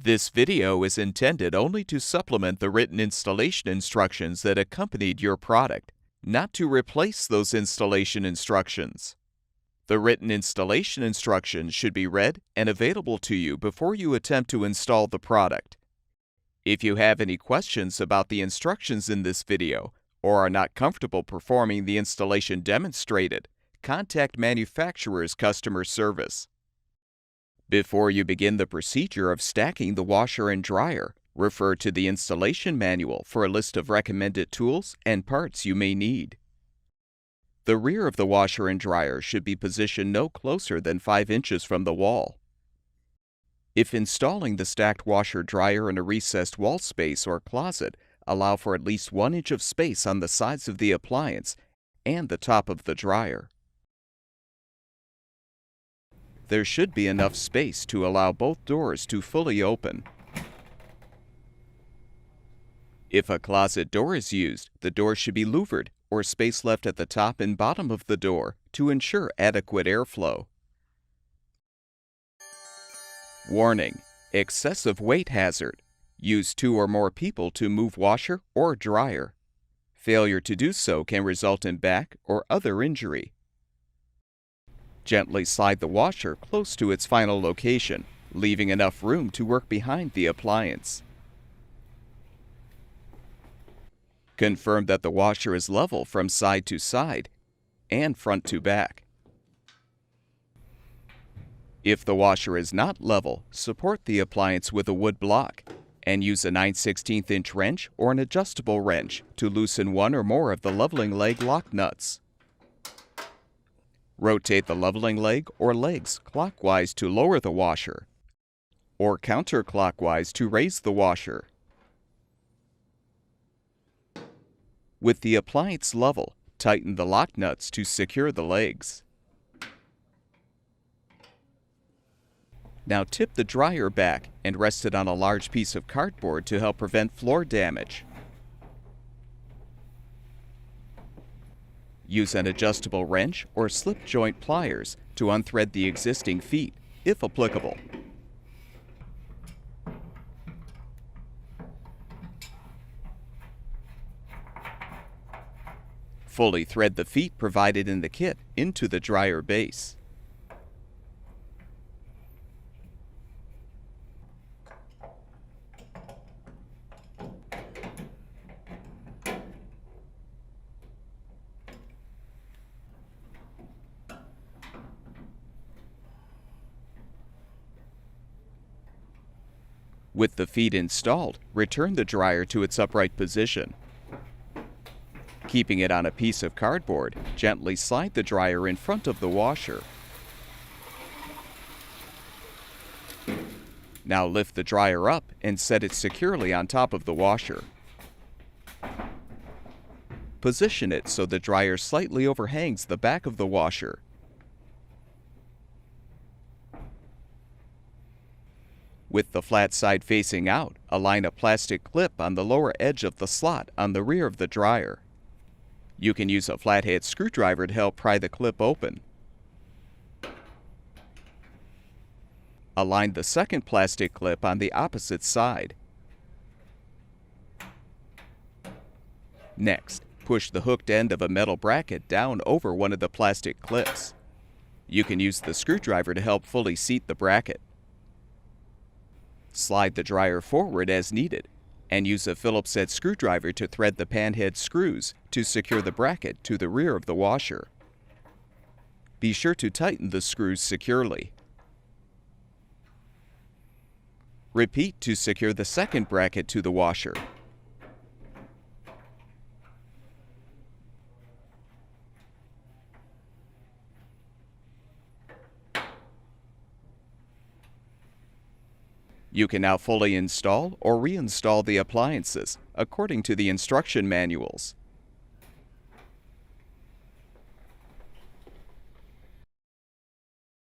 This video is intended only to supplement the written installation instructions that accompanied your product, not to replace those installation instructions. The written installation instructions should be read and available to you before you attempt to install the product. If you have any questions about the instructions in this video or are not comfortable performing the installation demonstrated, contact manufacturer's customer service. Before you begin the procedure of stacking the washer and dryer, refer to the installation manual for a list of recommended tools and parts you may need. The rear of the washer and dryer should be positioned no closer than 5 inches from the wall. If installing the stacked washer-dryer in a recessed wall space or closet, allow for at least 1 inch of space on the sides of the appliance and the top of the dryer. There should be enough space to allow both doors to fully open. If a closet door is used, the door should be louvered or space left at the top and bottom of the door to ensure adequate airflow. Warning: excessive weight hazard. Use 2 or more people to move washer or dryer. Failure to do so can result in back or other injury. Gently slide the washer close to its final location, leaving enough room to work behind the appliance. Confirm that the washer is level from side to side and front to back. If the washer is not level, support the appliance with a wood block and use a 9/16 inch wrench or an adjustable wrench to loosen 1 or more of the leveling leg lock nuts. Rotate the leveling leg or legs clockwise to lower the washer, or counterclockwise to raise the washer. With the appliance level, tighten the lock nuts to secure the legs. Now tip the dryer back and rest it on a large piece of cardboard to help prevent floor damage. Use an adjustable wrench or slip joint pliers to unthread the existing feet, if applicable. Fully thread the feet provided in the kit into the dryer base. With the feet installed, return the dryer to its upright position. Keeping it on a piece of cardboard, gently slide the dryer in front of the washer. Now lift the dryer up and set it securely on top of the washer. Position it so the dryer slightly overhangs the back of the washer. With the flat side facing out, align a plastic clip on the lower edge of the slot on the rear of the dryer. You can use a flathead screwdriver to help pry the clip open. Align the second plastic clip on the opposite side. Next, push the hooked end of a metal bracket down over one of the plastic clips. You can use the screwdriver to help fully seat the bracket. Slide the dryer forward as needed, and use a Phillips head screwdriver to thread the pan head screws to secure the bracket to the rear of the washer. Be sure to tighten the screws securely. Repeat to secure the second bracket to the washer. You can now fully install or reinstall the appliances according to the instruction manuals.